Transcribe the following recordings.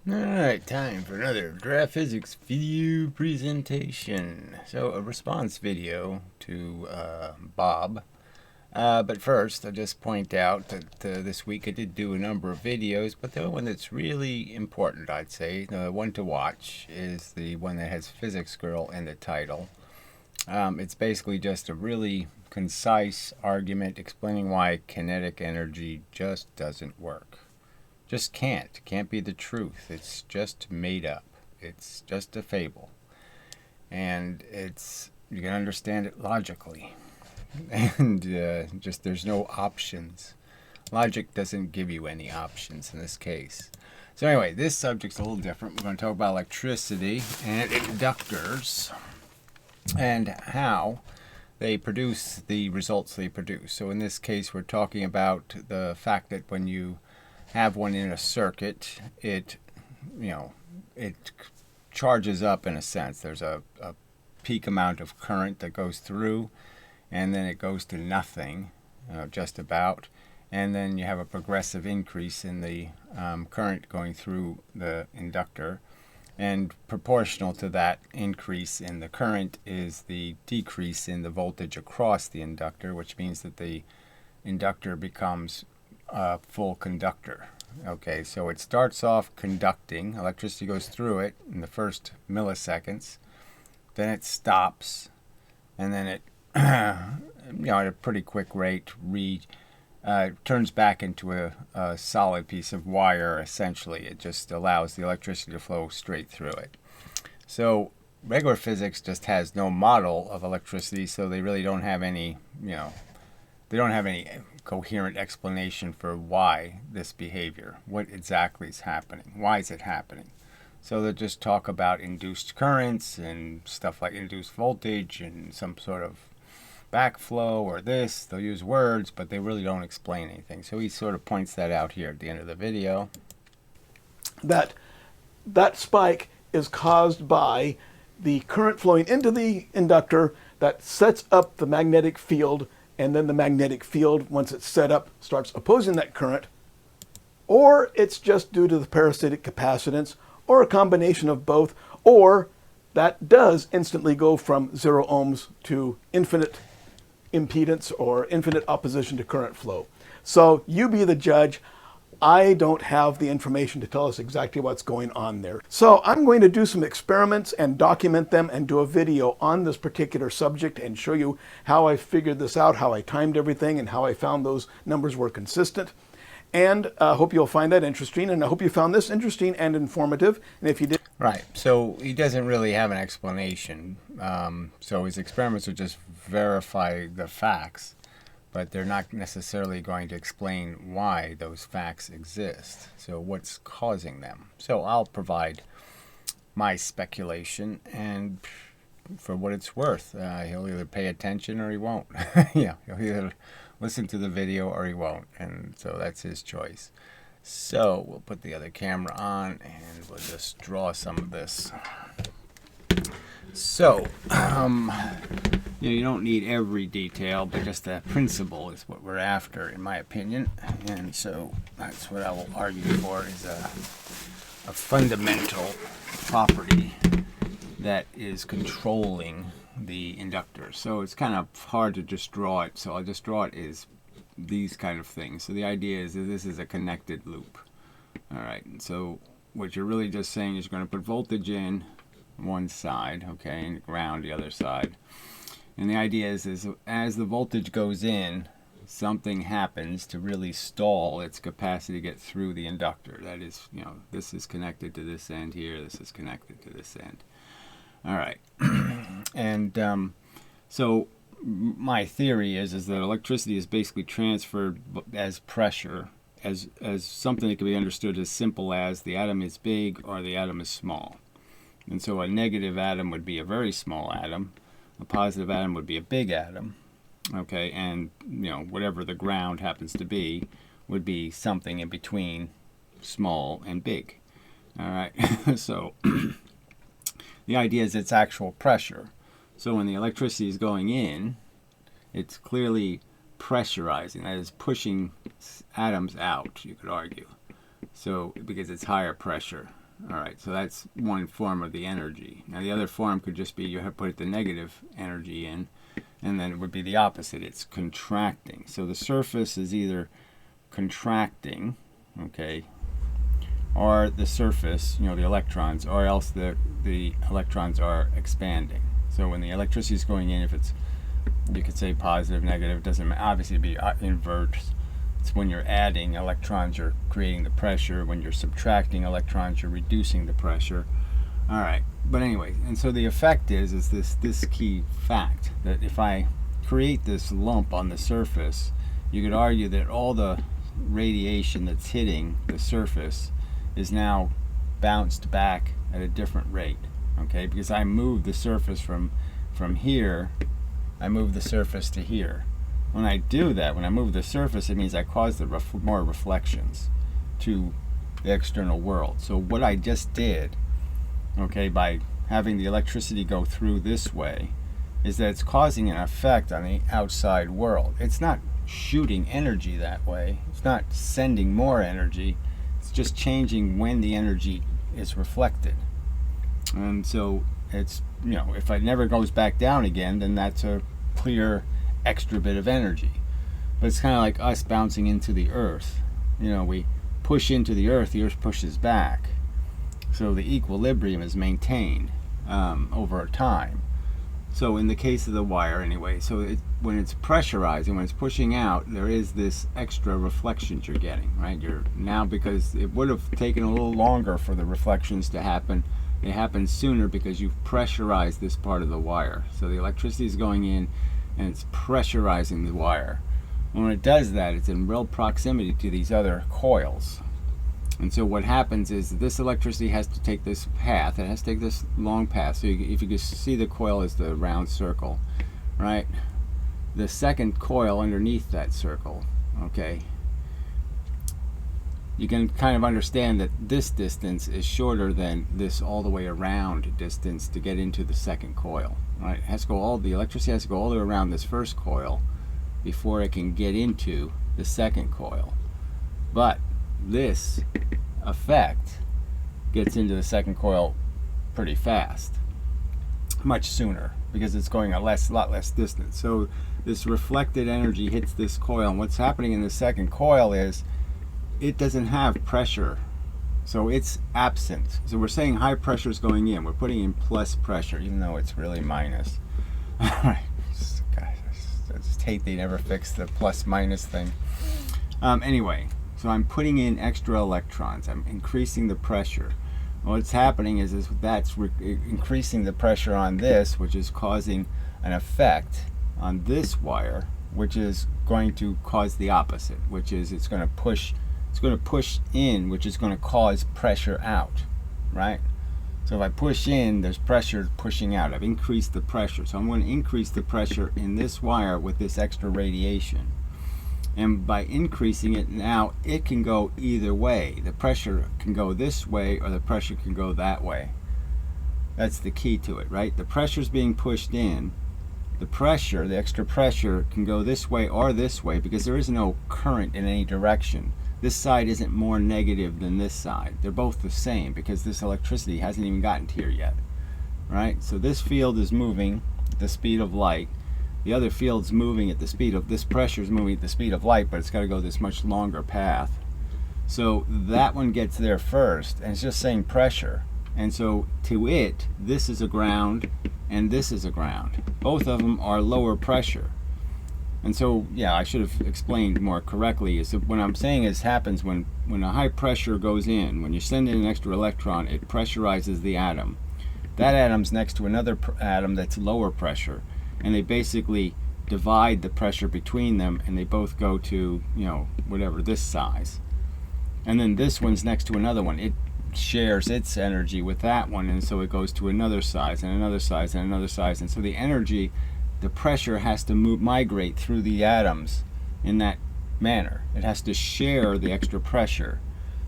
Alright, time for another draft physics video presentation. So, a response video to Bob. But first, I'll just point out that this week I did do a number of videos, but the one that's really important, I'd say, the one to watch, is the one that has Physics Girl in the title. It's basically just a really concise argument explaining why kinetic energy just doesn't work. Just can't be the truth. It's just made up. It's just a fable. And you can understand it logically. And just there's no options. Logic doesn't give you any options in this case. So anyway, this subject's a little different. We're going to talk about electricity and inductors and how they produce the results they produce. So in this case, we're talking about the fact that when you have one in a circuit, it charges up in a sense. There's a peak amount of current that goes through, and then it goes to nothing, just about, and then you have a progressive increase in the current going through the inductor, and proportional to that increase in the current is the decrease in the voltage across the inductor, which means that the inductor becomes a full conductor. Okay, so it starts off conducting. Electricity goes through it in the first milliseconds. Then it stops, and then it, at a pretty quick rate, turns back into a solid piece of wire. Essentially, it just allows the electricity to flow straight through it. So regular physics just has no model of electricity, so they really don't have any, they don't have any coherent explanation for why this behavior, what exactly is happening, why is it happening. So they'll just talk about induced currents and stuff like induced voltage and some sort of backflow or this. They'll use words, but they really don't explain anything. So he sort of points that out here at the end of the video. That spike is caused by the current flowing into the inductor that sets up the magnetic field, and then the magnetic field, once it's set up, starts opposing that current. Or it's just due to the parasitic capacitance, or a combination of both, or that does instantly go from 0 ohms to infinite impedance or infinite opposition to current flow. So you be the judge. I don't have the information to tell us exactly what's going on there. So I'm going to do some experiments and document them and do a video on this particular subject and show you how I figured this out, how I timed everything, and how I found those numbers were consistent. And I hope you'll find that interesting, and I hope you found this interesting and informative. And if you did... Right, so he doesn't really have an explanation. So his experiments will just verify the facts, but they're not necessarily going to explain why those facts exist. So what's causing them? So I'll provide my speculation, and for what it's worth, he'll either pay attention or he won't. Yeah, he'll either listen to the video or he won't, and so that's his choice. So we'll put the other camera on and we'll just draw some of this. So, you don't need every detail, but just the principle is what we're after, in my opinion. And so that's what I will argue for, is a fundamental property that is controlling the inductor. So it's kind of hard to just draw it. So I'll just draw it as these kind of things. So the idea is that this is a connected loop. All right. And so what you're really just saying is you're going to put voltage in one side, okay, and ground the other side. And the idea is as the voltage goes in, something happens to really stall its capacity to get through the inductor. That is, this is connected to this end here. This is connected to this end. All right. And so my theory is that electricity is basically transferred as pressure, as something that can be understood as simple as the atom is big or the atom is small. And so a negative atom would be a very small atom. A positive atom would be a big atom. Okay, and whatever the ground happens to be would be something in between small and big. All right. So the idea is it's actual pressure. So when the electricity is going in, it's clearly pressurizing. That is pushing atoms out, you could argue. So because it's higher pressure. All right, so that's one form of the energy. Now the other form could just be you have put the negative energy in, and then it would be the opposite. It's contracting. So the surface is either contracting, okay, or the surface, you know, the electrons, or else the electrons are expanding. So when the electricity is going in, if it's, you could say positive, negative, it doesn't obviously be inverse. It's when you're adding electrons, you're creating the pressure. When you're subtracting electrons, you're reducing the pressure. All right, but anyway, and so the effect is this key fact that if I create this lump on the surface, you could argue that all the radiation that's hitting the surface is now bounced back at a different rate, okay? Because I moved the surface from here, I moved the surface to here. When I do that, when I move the surface, it means I cause the more reflections to the external world. So what I just did, okay, by having the electricity go through this way, is that it's causing an effect on the outside world. It's not shooting energy that way. It's not sending more energy. It's just changing when the energy is reflected. And so it's, you know, if it never goes back down again, then that's a clear extra bit of energy. But it's kind of like us bouncing into the earth. You know, we push into the earth pushes back. So the equilibrium is maintained over time. So in the case of the wire anyway, so when it's pressurizing, when it's pushing out, there is this extra reflections you're getting, right? You're now, because it would have taken a little longer for the reflections to happen, they happen sooner because you've pressurized this part of the wire. So the electricity is going in and it's pressurizing the wire. When it does that, it's in real proximity to these other coils. And so what happens is this electricity has to take this path. It has to take this long path. So if you can see the coil as the round circle, right? The second coil underneath that circle, okay? You can kind of understand that this distance is shorter than this all the way around distance to get into the second coil, right? It has to go the electricity has to go all the way around this first coil before it can get into the second coil. But this effect gets into the second coil pretty fast, much sooner, because it's going a lot less distance. So this reflected energy hits this coil, and what's happening in the second coil is it doesn't have pressure, so it's absent. So we're saying high pressure is going in, we're putting in plus pressure even though it's really minus. Gosh, I just hate they never fix the plus minus thing. Anyway, so I'm putting in extra electrons, I'm increasing the pressure. What's happening is that's increasing the pressure on this, which is causing an effect on this wire, which is going to cause the opposite, which is it's going to push in, which is going to cause pressure out, right? So if I push in, there's pressure pushing out. I've increased the pressure. So I'm going to increase the pressure in this wire with this extra radiation. And by increasing it now, it can go either way. The pressure can go this way or the pressure can go that way. That's the key to it, right? The pressure's being pushed in. The pressure, the extra pressure, can go this way or this way because there is no current in any direction. This side isn't more negative than this side. They're both the same because this electricity hasn't even gotten to here yet, right? So this field is moving at the speed of light. The other field's moving at the speed of, this pressure's moving at the speed of light, but it's got to go this much longer path. So that one gets there first, and it's just saying pressure. And so to it, this is a ground and this is a ground. Both of them are lower pressure. And so, yeah, I should have explained more correctly. Is that what I'm saying is happens when a high pressure goes in, when you send in an extra electron, it pressurizes the atom. That atom's next to another atom that's lower pressure, and they basically divide the pressure between them, and they both go to, you know, whatever, this size. And then this one's next to another one. It shares its energy with that one, and so it goes to another size and another size and another size. And so the energy, the pressure has to migrate through the atoms in that manner. It has to share the extra pressure.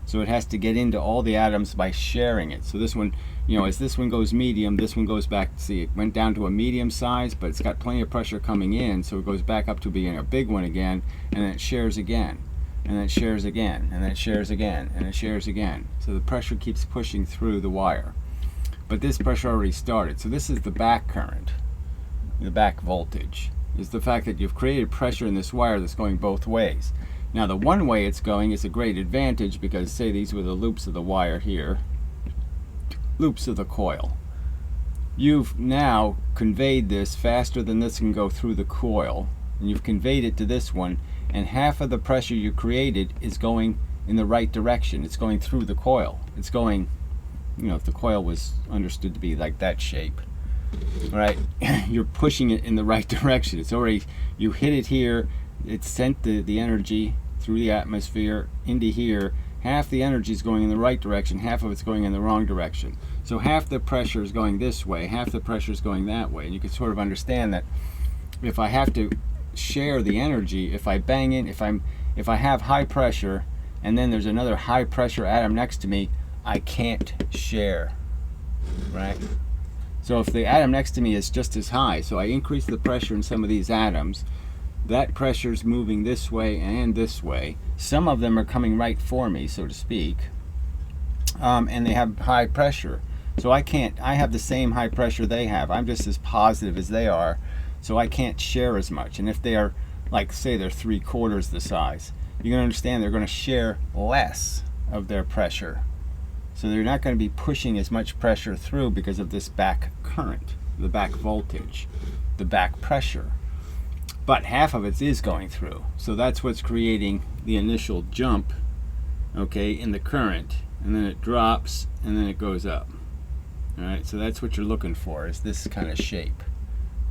So it has to get into all the atoms by sharing it. So this one, you know, as this one goes medium, this one goes back, see, it went down to a medium size, but it's got plenty of pressure coming in, so it goes back up to being a big one again, and then it shares again. and then it shares again, and then it shares again, and it shares again. So the pressure keeps pushing through the wire. But this pressure already started. So this is the back current, the back voltage, is the fact that you've created pressure in this wire that's going both ways. Now the one way it's going is a great advantage because, say, these were the loops of the wire here, loops of the coil. You've now conveyed this faster than this can go through the coil, and you've conveyed it to this one, and half of the pressure you created is going in the right direction. It's going through the coil. It's going, you know, if the coil was understood to be like that shape, right? You're pushing it in the right direction. It's already, you hit it here, it sent the energy through the atmosphere into here. Half the energy is going in the right direction, half of it's going in the wrong direction. So half the pressure is going this way, half the pressure is going that way. And you can sort of understand that if I have to share the energy, if I bang in, if I have high pressure and then there's another high pressure atom next to me, I can't share, right? So if the atom next to me is just as high, so I increase the pressure in some of these atoms, that pressure is moving this way and this way. Some of them are coming right for me, so to speak, and they have high pressure. So I have the same high pressure they have. I'm just as positive as they are, so I can't share as much. And if they are, like, say they're 3/4 the size, you can understand they're going to share less of their pressure. So they're not going to be pushing as much pressure through because of this back current, the back voltage, the back pressure. But half of it is going through. So that's what's creating the initial jump, okay, in the current. And then it drops, and then it goes up. All right, so that's what you're looking for, is this kind of shape,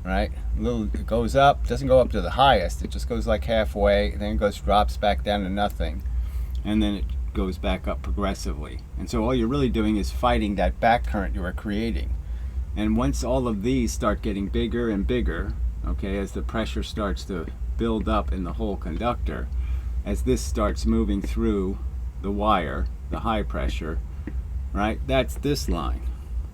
right? It goes up, doesn't go up to the highest, it just goes like halfway, and then it drops back down to nothing, and then it goes back up progressively. And so all you're really doing is fighting that back current you are creating. And once all of these start getting bigger and bigger, okay, as the pressure starts to build up in the whole conductor, as this starts moving through the wire, the high pressure, right, that's this line.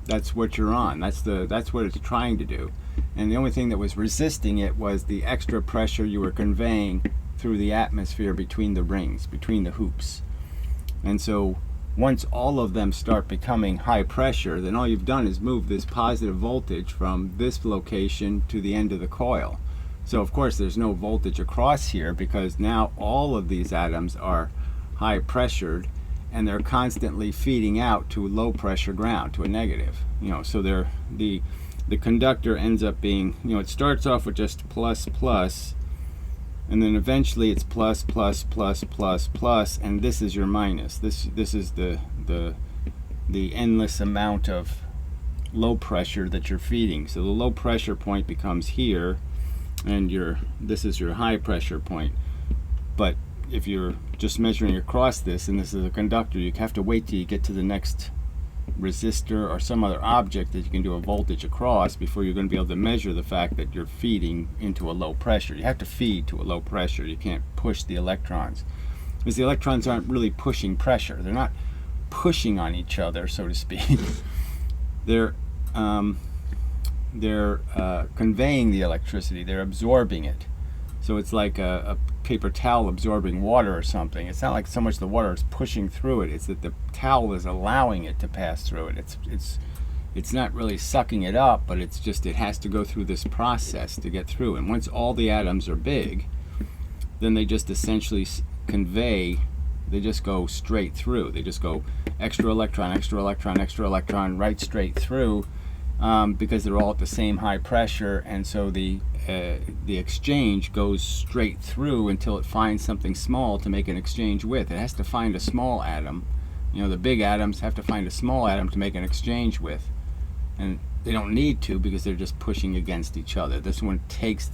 That's what you're on. That's what it's trying to do. And the only thing that was resisting it was the extra pressure you were conveying through the atmosphere between the rings, between the hoops. And so once all of them start becoming high pressure, then all you've done is move this positive voltage from this location to the end of the coil. So of course there's no voltage across here because now all of these atoms are high pressured and they're constantly feeding out to low pressure ground, to a negative. You know, so the conductor ends up being, you know, it starts off with just plus plus, and then eventually it's plus plus plus plus plus, and this is your minus. This is the endless amount of low pressure that you're feeding. So the low pressure point becomes here, and this is your high pressure point. But if you're just measuring across this, and this is a conductor, you have to wait till you get to the next resistor or some other object that you can do a voltage across before you're going to be able to measure the fact that you're feeding into a low pressure. You have to feed to a low pressure. You can't push the electrons, because the electrons aren't really pushing pressure. They're not pushing on each other, so to speak. They're conveying the electricity. They're absorbing it. So it's like a paper towel absorbing water or something. It's not like so much the water is pushing through it, it's that the towel is allowing it to pass through it. It's not really sucking it up, but it's just, it has to go through this process to get through. And once all the atoms are big, then they just essentially convey, they just go straight through. They just go extra electron, extra electron, extra electron, right straight through, because they're all at the same high pressure, and so the exchange goes straight through until it finds something small to make an exchange with. It has to find a small atom. You know, the big atoms have to find a small atom to make an exchange with, and they don't need to because they're just pushing against each other. This one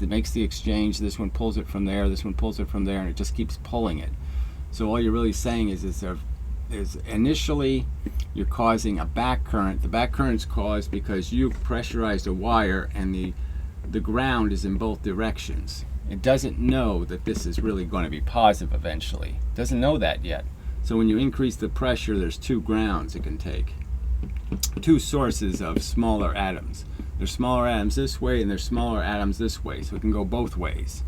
makes the exchange, this one pulls it from there, this one pulls it from there, and it just keeps pulling it. So all you're really saying is initially you're causing a back current. The back current is caused because you've pressurized a wire and the ground is in both directions. It doesn't know that this is really going to be positive eventually. It doesn't know that yet. So when you increase the pressure, there's two grounds it can take. Two sources of smaller atoms. There's smaller atoms this way and there's smaller atoms this way, so it can go both ways.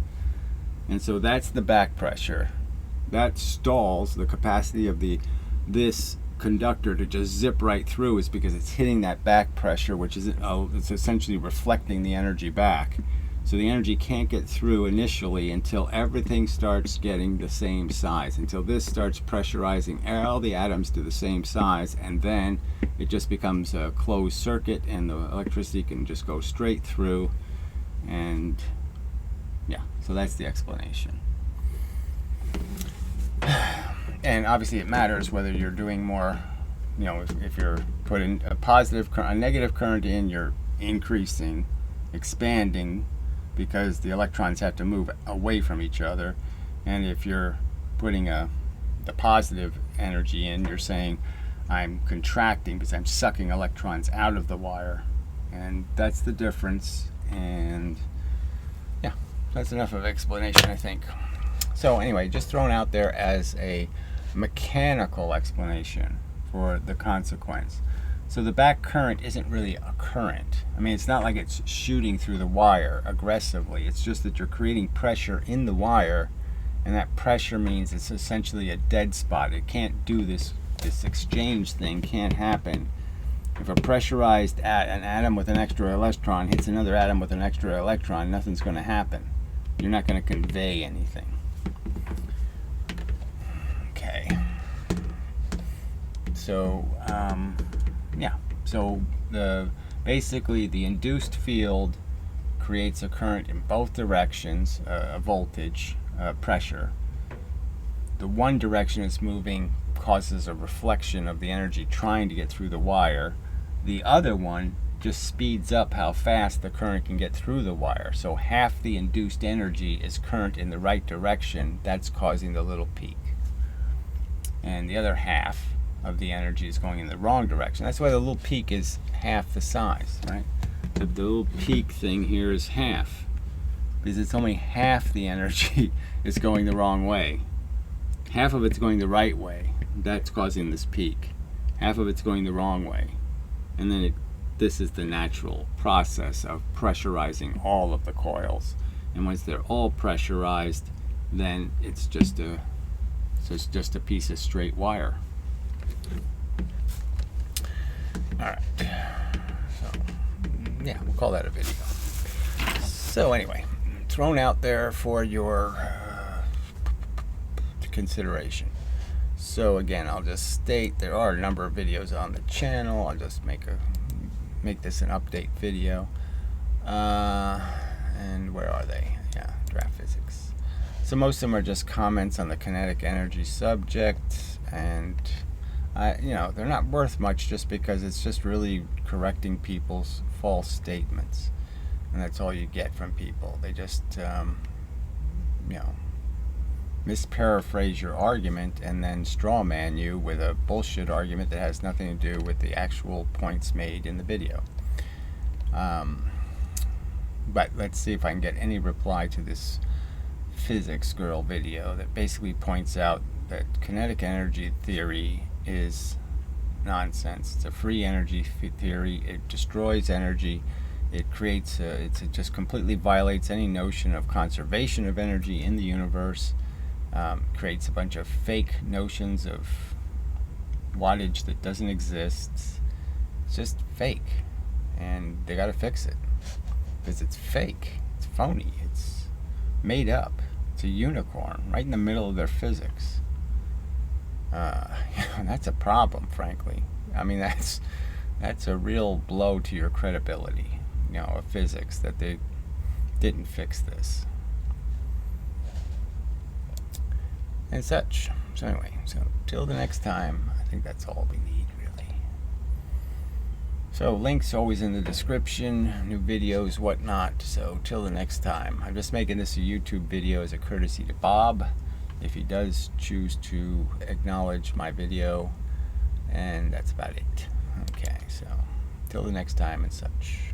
And so that's the back pressure. that stalls the capacity of this conductor to just zip right through, is because it's hitting that back pressure, which is it's essentially reflecting the energy back. So the energy can't get through initially until everything starts getting the same size, until this starts pressurizing all the atoms to the same size, and then it just becomes a closed circuit and the electricity can just go straight through. And yeah, so that's the explanation. And obviously it matters whether you're doing more, you know, if you're putting a negative current in, you're increasing, expanding, because the electrons have to move away from each other. And if you're putting the positive energy in, you're saying I'm contracting because I'm sucking electrons out of the wire. And that's the difference. And yeah, that's enough of explanation, I think. So anyway, just thrown out there as a mechanical explanation for the consequence. So the back current isn't really a current. I mean, it's not like it's shooting through the wire aggressively. It's just that you're creating pressure in the wire, and that pressure means it's essentially a dead spot. It can't do this exchange thing can't happen. If a pressurized an atom with an extra electron hits another atom with an extra electron, nothing's going to happen. You're not going to convey anything. Okay. So, yeah. So basically the induced field creates a current in both directions, a voltage, pressure. The one direction it's moving causes a reflection of the energy trying to get through the wire. The other one just speeds up how fast the current can get through the wire. So half the induced energy is current in the right direction. That's causing the little peak. And the other half of the energy is going in the wrong direction. That's why the little peak is half the size, right? The little peak thing here is half, because it's only half the energy is going the wrong way. Half of it's going the right way. That's causing this peak. Half of it's going the wrong way. And then this is the natural process of pressurizing all of the coils. And once they're all pressurized, then it's just a piece of straight wire. All right. So, yeah, we'll call that a video. So anyway, thrown out there for your consideration. So again, I'll just state there are a number of videos on the channel. I'll just make this an update video. And where are they? Yeah, draft physics. So most of them are just comments on the kinetic energy subject, and they're not worth much just because it's just really correcting people's false statements, and that's all you get from people. They just misparaphrase your argument and then straw man you with a bullshit argument that has nothing to do with the actual points made in the video. But let's see if I can get any reply to this physics girl video that basically points out that kinetic energy theory is nonsense. It's a free energy theory. It destroys energy. It creates it just completely violates any notion of conservation of energy in the universe. Creates a bunch of fake notions of wattage that doesn't exist. It's just fake, and they got to fix it because it's fake. It's phony. It's made up. It's a unicorn right in the middle of their physics. That's a problem, frankly. I mean, that's a real blow to your credibility, of physics, that they didn't fix this and such. So anyway, till the next time, I think that's all we need, really. So links always in the description, new videos, whatnot. So till the next time, I'm just making this a YouTube video as a courtesy to Bob, if he does choose to acknowledge my video, and that's about it. Okay, so till the next time and such.